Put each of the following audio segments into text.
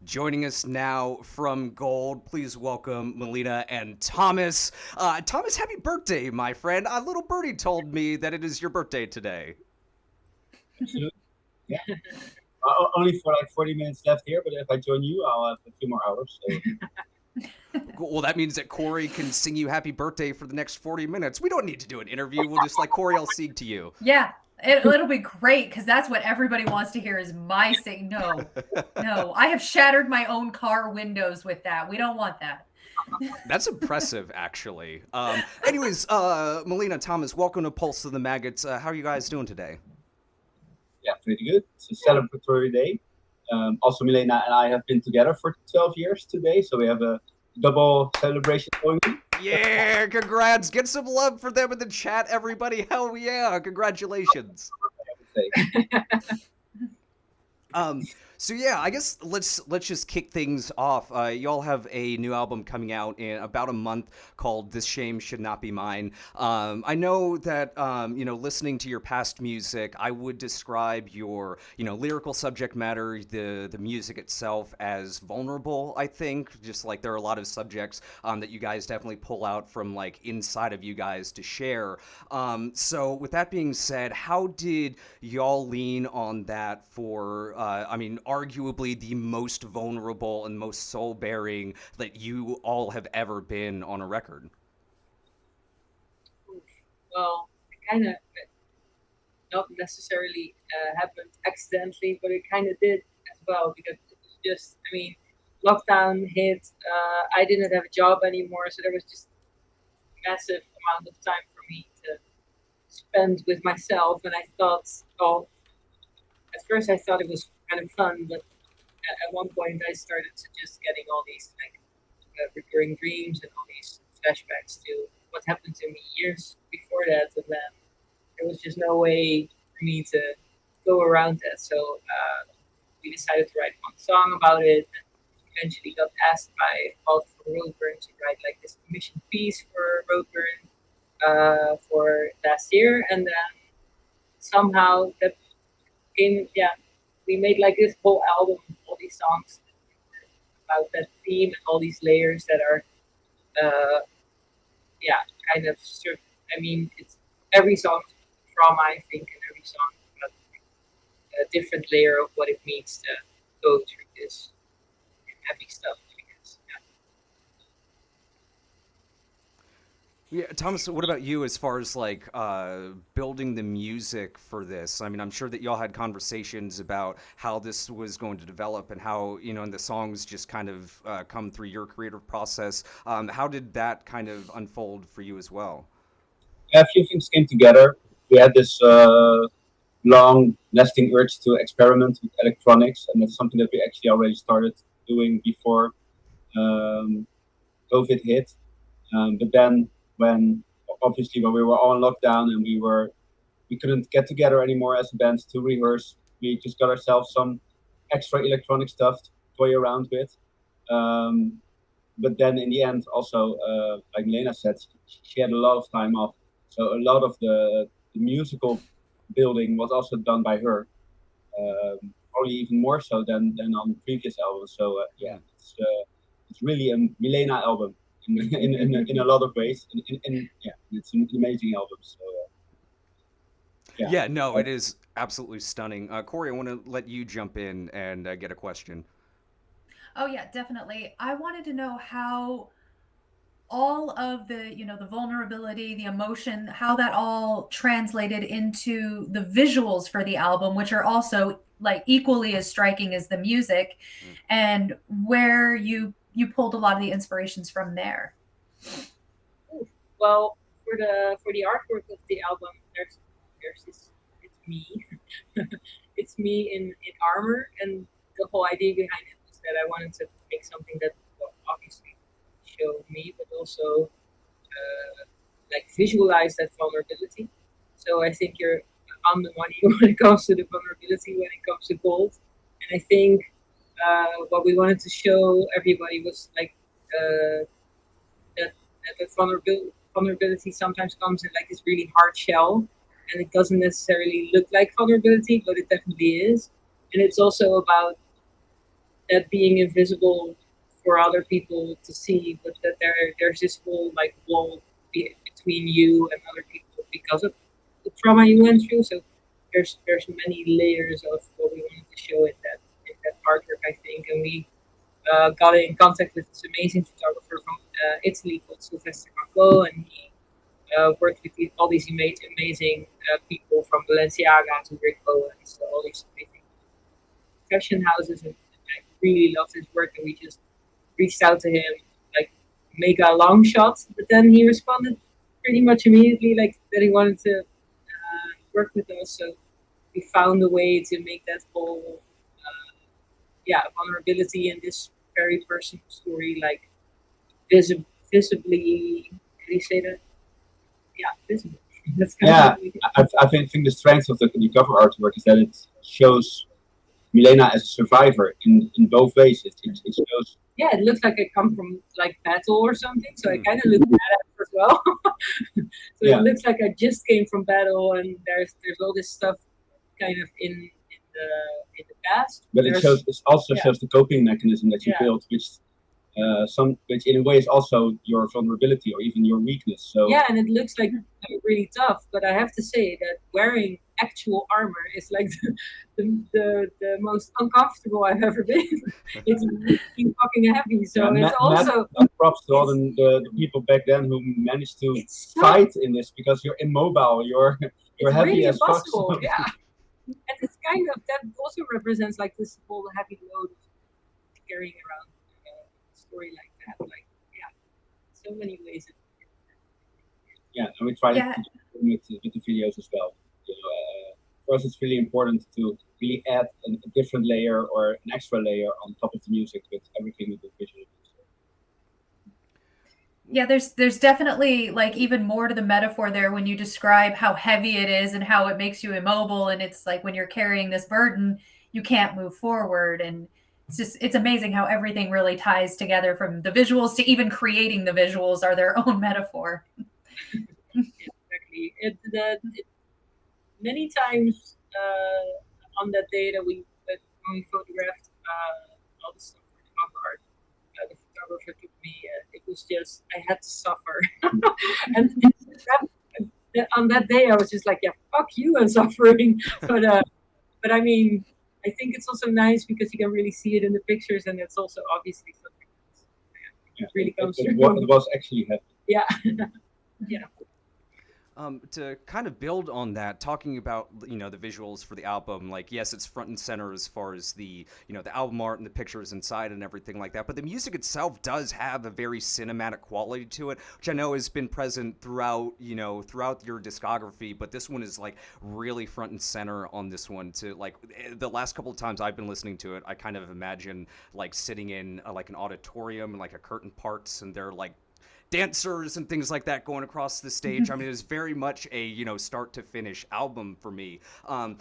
Joining us now from Gold, please welcome Milena and Thomas. Thomas, happy birthday, my friend. A little birdie told me that it is your birthday today. Absolutely. Yeah. Only for like 40 minutes left here, but if I join you, I'll have a few more hours. So Well, that means that Cori can sing you happy birthday for the next 40 minutes. We don't need to do an interview. We'll just like Cori, I'll sing to you. Yeah, it'll be great because that's what everybody wants to hear is my sing. No, no, I have shattered my own car windows with that. We don't want that. That's impressive, actually. Anyways, Milena, Thomas, welcome to Pulse of the Maggots. How are you guys doing today? yeah, pretty good. It's a celebratory day. Also, Milena and I have been together for 12 years today, so we have a double celebration going on. Yeah, congrats. Get some love for them in the chat, everybody. Hell yeah, congratulations. I would say. Um, so yeah, I guess let's just kick things off. Y'all have a new album coming out in about a month called "This Shame Should Not Be Mine." I know that listening to your past music, I would describe your lyrical subject matter, the music itself, as vulnerable. I think just like there are a lot of subjects that you guys definitely pull out from like inside of you guys to share. So with that being said, how did y'all lean on that for, arguably the most vulnerable and most soul bearing that you all have ever been on a record? Well, it kind of not necessarily happened accidentally, but it kind of did as well because it was just, I mean, lockdown hit. I didn't have a job anymore, so there was just massive amount of time for me to spend with myself. And I thought, well, at first I thought it was kind of fun, but at one point I started to just getting all these like recurring dreams and all these flashbacks to what happened to me years before that, and then there was just no way for me to go around that. So we decided to write one song about it, and eventually got asked by Paul from Roadburn to write like this commission piece for Roadburn for last year, and then somehow that came. Yeah, we made like this whole album of all these songs about that theme and all these layers that are uh, yeah, kind of I mean, it's every song trauma, I think, and every song has a different layer of what it means to go through this heavy stuff. I guess. Yeah, Thomas, what about you as far as like building the music for this? I mean, I'm sure that y'all had conversations about how this was going to develop and how, and the songs just kind of come through your creative process. How did that kind of unfold for you as well? Yeah, a few things came together. We had this long lasting urge to experiment with electronics, and that's something that we actually already started doing before COVID hit. But then when obviously when we were all in lockdown and we couldn't get together anymore as a band to rehearse, we just got ourselves some extra electronic stuff to toy around with. Um, but then in the end, also like Milena said, she had a lot of time off, so a lot of the musical building was also done by her. Probably even more so than on previous albums. So yeah, it's really a Milena album in a lot of ways. Yeah, it's an amazing album. So yeah, Yeah, no, it is absolutely stunning. Corey, I want to let you jump in and get a question. Oh yeah, definitely. I wanted to know how all of the the vulnerability, the emotion, how that all translated into the visuals for the album, which are also like equally as striking as the music, Mm. and where you pulled a lot of the inspirations from there. Well, for the artwork of the album, there's this. It's me. It's me in armor, and the whole idea behind it was that I wanted to make something that will obviously show me, but also like visualize that vulnerability. So I think you're on the money when it comes to the vulnerability when it comes to gold. And I think what we wanted to show everybody was like that vulnerability sometimes comes in like this really hard shell, and it doesn't necessarily look like vulnerability, but it definitely is. And it's also about that being invisible for other people to see, but that there's this whole like wall between you and other people because of the trauma you went through. So there's many layers of what we wanted to show in that artwork, I think, and we got in contact with this amazing photographer from Italy called Sylvester Marco, and he worked with all these amazing people from Balenciaga to Rick Owens, so all these amazing fashion houses, and I really loved his work, and we just reached out to him, like mega long shot, but then he responded pretty much immediately, like that he wanted to work with us. So we found a way to make that whole vulnerability in this very personal story, like visibly. How do you say that? Yeah, visible. That's yeah, I think the strength of the cover artwork is that it shows Milena as a survivor in both ways. It shows. Yeah, it looks like I come from like battle or something, so I kind of look badass as well. So it looks like I just came from battle, and there's all this stuff kind of in the past. But it also shows the coping mechanism that you built, which in a way is also your vulnerability or even your weakness. So yeah, and it looks like really tough, but I have to say that wearing actual armor is like the most uncomfortable I've ever been. It's really fucking heavy, so it's also props to all the people back then who managed to fight in this, because you're immobile, you're heavy really as possible. fuck. Yeah, and it's kind of that also represents like this whole heavy load of carrying around a story like that. Like so many ways. Yeah, and we try to with the videos as well. For us, it's really important to really add a different layer or an extra layer on top of the music with everything we do visually. Yeah, there's definitely like even more to the metaphor there when you describe how heavy it is and how it makes you immobile, and it's like when you're carrying this burden, you can't move forward, and it's amazing how everything really ties together, from the visuals to even creating the visuals are their own metaphor. Exactly. Many times on that day that when we photographed all the stuff for the cover art, the photographer took me. It was just I had to suffer, and on that day I was just like, yeah, fuck you, I'm suffering. But I mean, I think it's also nice because you can really see it in the pictures, and it's also obviously something that really comes through. It was actually happy. Yeah. Yeah. To kind of build on that, talking about the visuals for the album, like yes, it's front and center as far as the the album art and the pictures inside and everything like that, but the music itself does have a very cinematic quality to it, which I know has been present throughout throughout your discography, but this one is like really front and center on this one. To like the last couple of times I've been listening to it, I kind of imagine like sitting in like an auditorium and like a curtain parts and they're like dancers and things like that going across the stage. I mean, it was very much a start to finish album for me. Was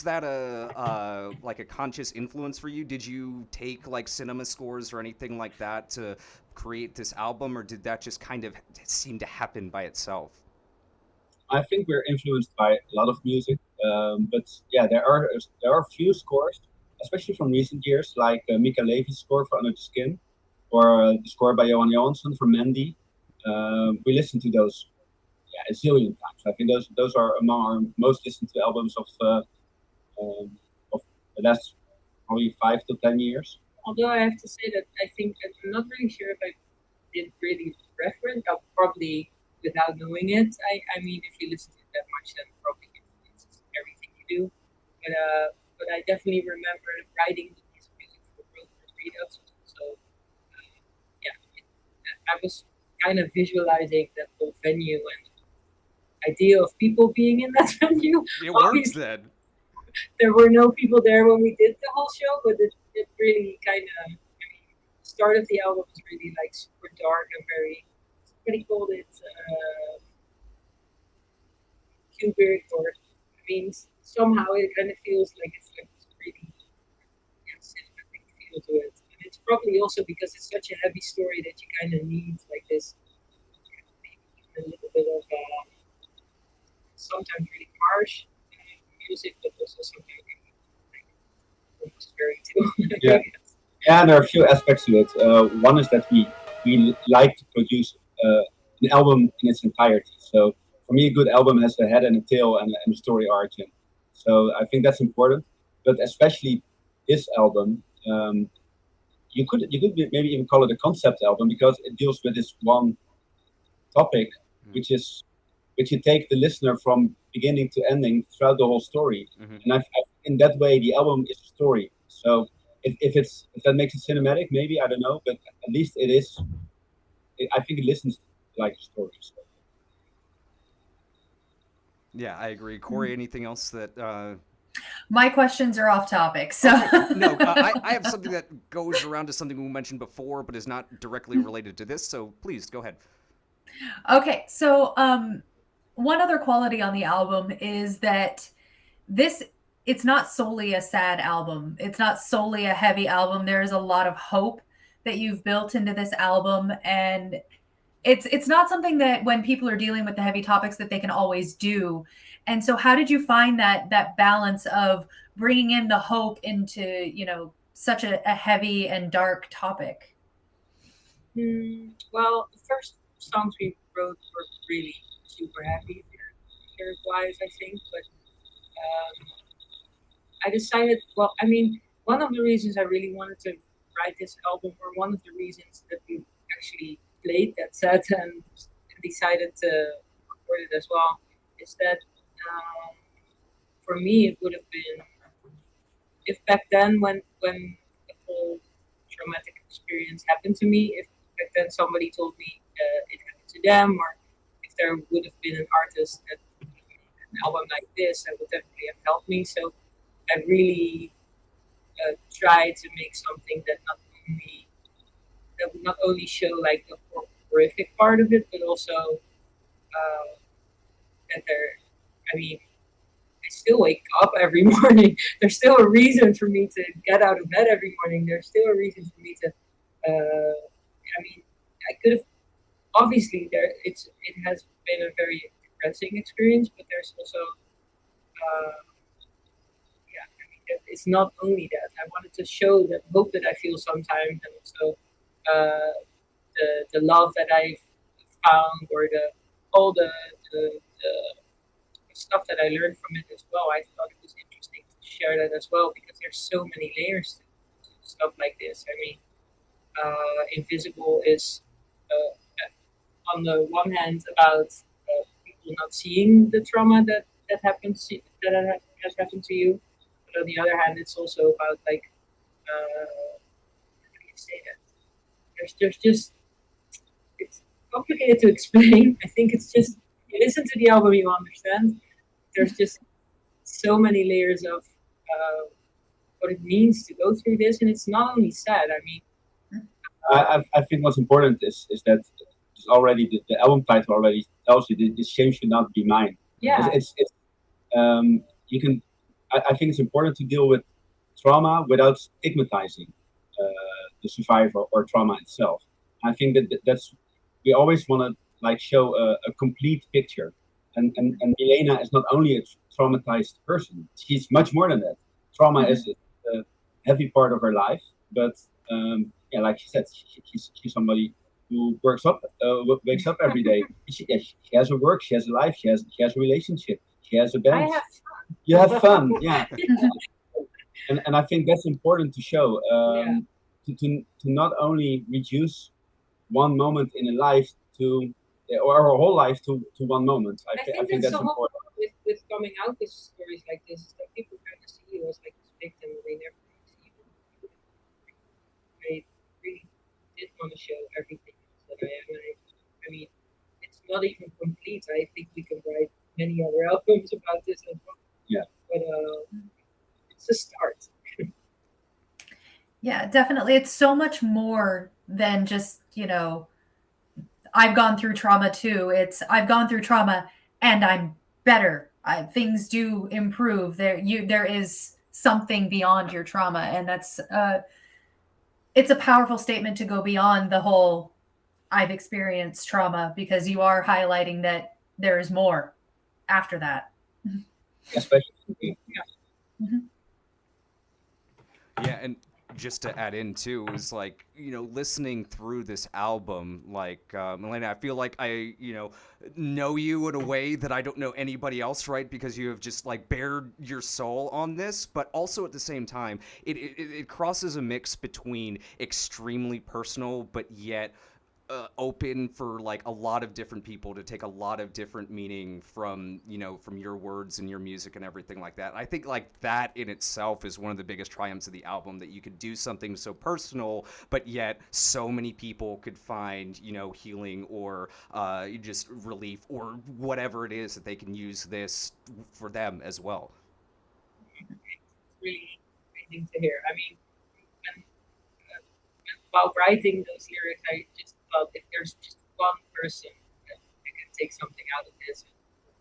that a like a conscious influence for you? Did you take like cinema scores or anything like that to create this album, or did that just kind of seem to happen by itself? I think we're influenced by a lot of music, but yeah, there are a few scores, especially from recent years, like Mika Levi's score for Under the Skin, or the score by Johan Johansson for Mandy. We listened to those a zillion times. I think those are among our most listened to albums of the last probably 5 to 10 years. Although I have to say that I think I'm not really sure if I did really reference. I'll probably, without knowing it, I mean, if you listen to it that much, then probably influences everything you do. But I definitely remember writing the piece of music for Roadburn Festival. So I was kind of visualizing that whole venue and idea of people being in that venue. It works then. There were no people there when we did the whole show, but it really kind of, the start of the album was really like super dark and very, somebody called it Kubrick, or I mean, somehow it kind of feels like it's like this really cinematic feel to it. It's probably also because it's such a heavy story that you kind of need like this a little bit of sometimes really harsh music, but also sometimes really like atmosphere too. Yeah. Yeah, there are a few aspects to it. One is that we like to produce an album in its entirety. So for me, a good album has a head and a tail and a story arc. And so I think that's important. But especially this album, you could maybe even call it a concept album because it deals with this one topic, which you take the listener from beginning to ending throughout the whole story. And in that way, the album is a story. So if that makes it cinematic, maybe, I don't know, but at least it is. I think it listens like a story. So. Yeah, I agree. Cori, anything else that? My questions are off topic, so No, I have something that goes around to something we mentioned before, but is not directly related to this. So please go ahead. Okay, so one other quality on the album is that it's not solely a sad album. It's not solely a heavy album. There is a lot of hope that you've built into this album, and it's not something that when people are dealing with the heavy topics that they can always do. And so how did you find that balance of bringing in the hope into, such a heavy and dark topic? Well, the first songs we wrote were really super heavy lyric-wise, I think. But I decided, one of the reasons I really wanted to write this album, or one of the reasons that we actually played that set and decided to record it as well, is that for me it would have been, if back then when the whole traumatic experience happened to me, if back then somebody told me it happened to them, or if there would have been an artist that would have made an album like this, that would definitely have helped me. So I really tried to make something that would not only show like the horrific part of it, but also that I still wake up every morning. There's still a reason for me to get out of bed every morning. There's still a reason for me to. I could have obviously it has been a very depressing experience, but there's also it's not only that. I wanted to show that hope that I feel sometimes, and also the love that I've found, or all the stuff that I learned from it as well. I thought it was interesting to share that as well, because there's so many layers to stuff like this. Invisible is on the one hand about people not seeing the trauma that has happened to you, but on the other hand, it's also about how do you say that? There's just, it's complicated to explain. I think it's just, you listen to the album, you understand. There's just so many layers of what it means to go through this, and it's not only sad. I think what's important is that it's already the album title already tells you this shame should not be mine. Yeah. You can. I think it's important to deal with trauma without stigmatizing the survivor or trauma itself. I think that's we always want to show a complete picture. And Milena is not only a traumatized person; she's much more than that. Trauma is a heavy part of her life, but like she said, she's somebody who wakes up every day. She has a work, she has a life, she has a relationship, she has a band. I have fun. You have fun, yeah. And I think that's important to show. To not only reduce one moment in a life or a whole life to one moment. I think that's important. With coming out with stories like this, is that people kind of see you as like this victim, they never see you. I really did want to show everything that I am. It's not even complete. I think we can write many other albums about this as well. Yeah. But it's a start. Yeah, definitely. It's so much more than just, I've gone through trauma too. I've gone through trauma and I'm better. Things do improve. There is something beyond your trauma, and that's it's a powerful statement to go beyond the whole I've experienced trauma, because you are highlighting that there is more after that. Especially, yeah. Mm-hmm. Yeah, and just to add in too is like listening through this album, like Milena, I feel like I know you in a way that I don't know anybody else, right? Because you have just like bared your soul on this, but also at the same time, it crosses a mix between extremely personal, but yet open for like a lot of different people to take a lot of different meaning from from your words and your music and everything like that. I think like that in itself is one of the biggest triumphs of the album, that you could do something so personal but yet so many people could find healing or just relief or whatever it is that they can use this for them as well. It's really amazing to hear. I mean, when, while writing those lyrics, I just thought if there's just one person that can take something out of this and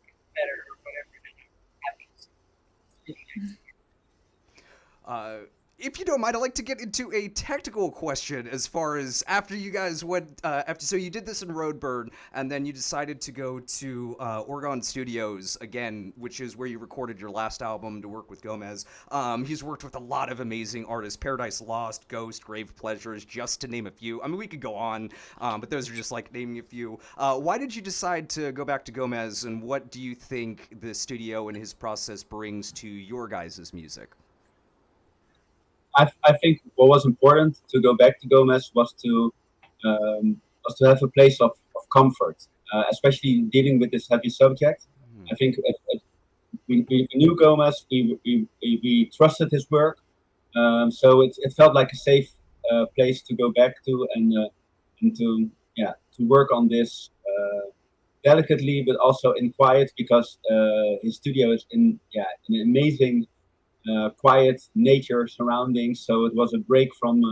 get better or whatever, then I'm happy. It's really nice. If you don't mind, I'd like to get into a technical question as far as after you guys went, so you did this in Roadburn, and then you decided to go to Oregon Studios again, which is where you recorded your last album to work with Gomez. He's worked with a lot of amazing artists, Paradise Lost, Ghost, Grave Pleasures, just to name a few. I mean, we could go on, but those are just like naming a few. Why did you decide to go back to Gomez, and what do you think the studio and his process brings to your guys' music? I think what was important to go back to Gomez was to have a place of comfort, especially dealing with this heavy subject. I think we knew Gomez, we trusted his work, so it felt like a safe place to go back to and to work on this delicately, but also in quiet, because his studio is in an amazing quiet nature surroundings. So it was a break from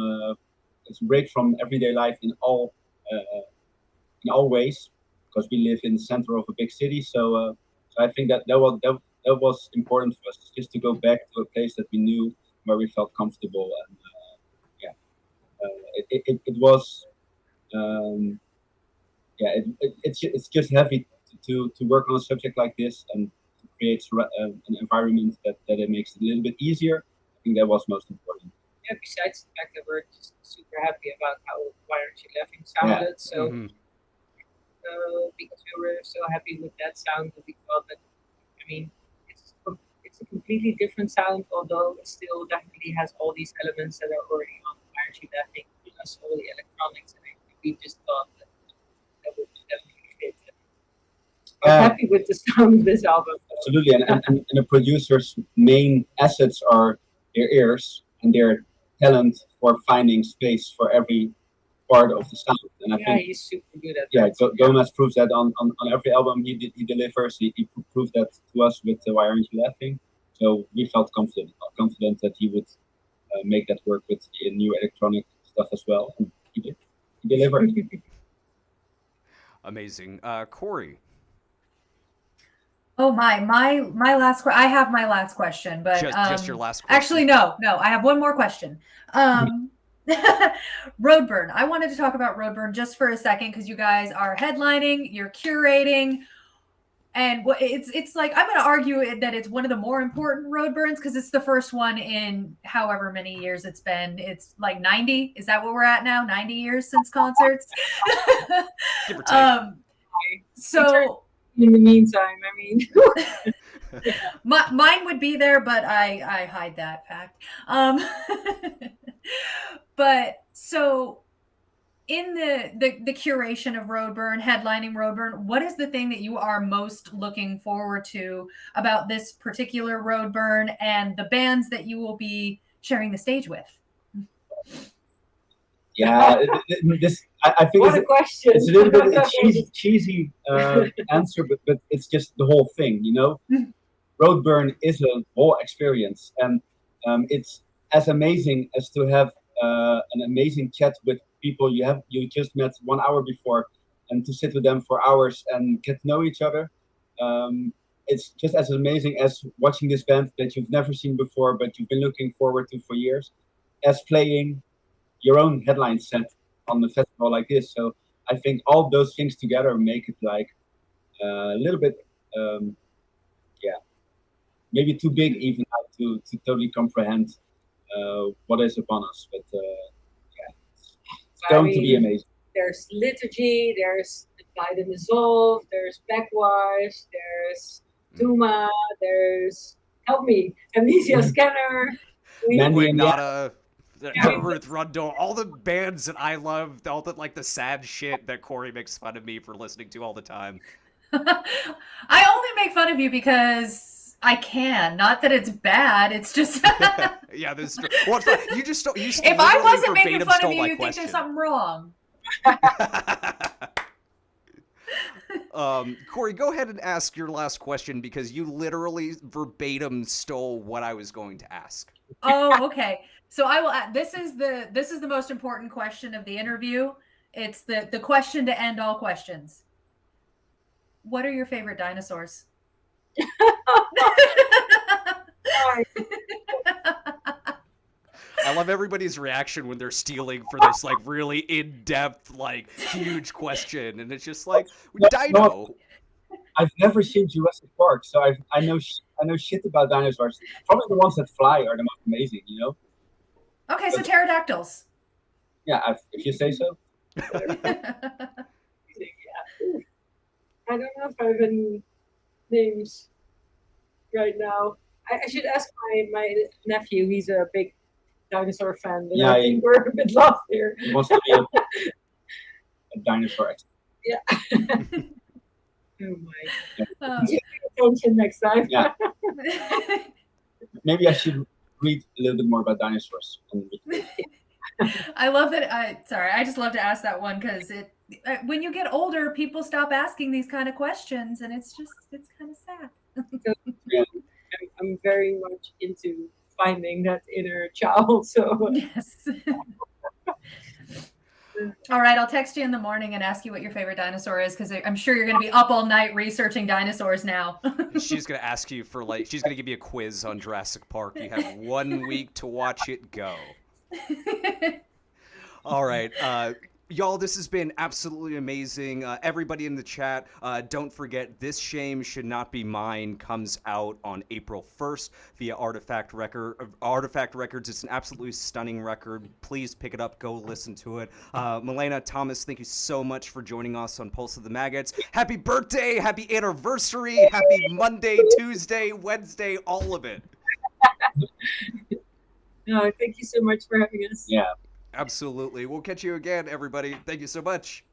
everyday life in all ways, because we live in the center of a big city. So I think that was important for us, just to go back to a place that we knew, where we felt comfortable, and it was it's just heavy to work on a subject like this, and to create an environment that it makes it a little bit easier. I think that was most important. Yeah, besides the fact that we're just super happy about how Why Aren't You Laughing sounded, so because we were so happy with that sound, that we thought that, I mean, it's a completely different sound, although it still definitely has all these elements that are already on Why Aren't You Laughing, plus all the electronics, and we just thought that would definitely fit. I'm happy with the sound of this album. Absolutely, and a producer's main assets are their ears and their talent for finding space for every part of the sound. And I think he's super good at that. Gomez proves that on every album he delivers. He proved that to us with Why Aren't You Laughing? So we felt confident that he would make that work with the new electronic stuff as well. And he did. He delivered. Amazing. Cori. Oh my last I have my last question, but just your last question. Actually, no, I have one more question. Roadburn. I wanted to talk about Roadburn just for a second, because you guys are headlining, you're curating, and it's like, I'm going to argue that it's one of the more important Roadburns, because it's the first one in however many years it's been. It's like 90. Is that what we're at now? 90 years since concerts. Give or take. So in the meantime, I mean, mine would be there, but I hide that fact. But so in the curation of Roadburn, headlining Roadburn, what is the thing that you are most looking forward to about this particular Roadburn and the bands that you will be sharing the stage with? Yeah, I think what a question. It's a little bit a cheesy answer, but it's just the whole thing, you know. Roadburn is a whole experience, and it's as amazing as to have an amazing chat with people you just met 1 hour before, and to sit with them for hours and get to know each other. It's just as amazing as watching this band that you've never seen before, but you've been looking forward to for years, as playing your own headline set on the festival like this. So I think all those things together make it like a little bit, maybe too big even to totally comprehend what is upon us. But yeah, it's I going to be mean, amazing. there's liturgy, there's divide and dissolve, there's backwash, there's Tuma, there's help me, amnesia scanner. Mandy and Ignata, Yeah. Ruth Rundle, all the bands that I love, all the like the sad shit that Cori makes fun of me for listening to all the time. I only make fun of you because I can. Not that it's bad. It's just Yeah, this is true. Well, it's not, you just you if I literally wasn't making verbatim fun stole of you, my you think question. there's something wrong. Cori, go ahead and ask your last question because you literally verbatim stole what I was going to ask. Oh, okay. So I will. This is the most important question of the interview. It's the question to end all questions. What are your favorite dinosaurs? I love everybody's reaction when they're stealing for this like really in-depth, like huge question, and it's just like Dino. I've never seen Jurassic Park, so I know shit about dinosaurs. Probably the ones that fly are the most amazing, you know. Okay, so pterodactyls. Yeah, if you say so. I don't know if I have any names right now. I should ask my nephew. He's a big dinosaur fan, but Yeah, I think we're a bit lost here. He wants to be a dinosaur expert. Yeah. Oh my. Pay attention next time. Yeah. Maybe I should read a little bit more about dinosaurs. I love that. Sorry, I just love to ask that one because when you get older, people stop asking these kind of questions, and it's kind of sad. Yeah. I'm very much into finding that inner child. So yes. All right, I'll text you in the morning and ask you what your favorite dinosaur is because I'm sure you're going to be up all night researching dinosaurs now. She's going to ask you for she's going to give you a quiz on Jurassic Park. You have 1 week to watch it go. All right. Y'all, this has been absolutely amazing. Everybody in the chat, don't forget This Shame Should Not Be Mine comes out on April 1st via Artifact Records. It's an absolutely stunning record. Please pick it up. Go listen to it. Milena, Thomas, thank you so much for joining us on Pulse of the Maggots. Happy birthday. Happy anniversary. Happy Monday, Tuesday, Wednesday, all of it. No, thank you so much for having us. Yeah. Absolutely. We'll catch you again, everybody. Thank you so much.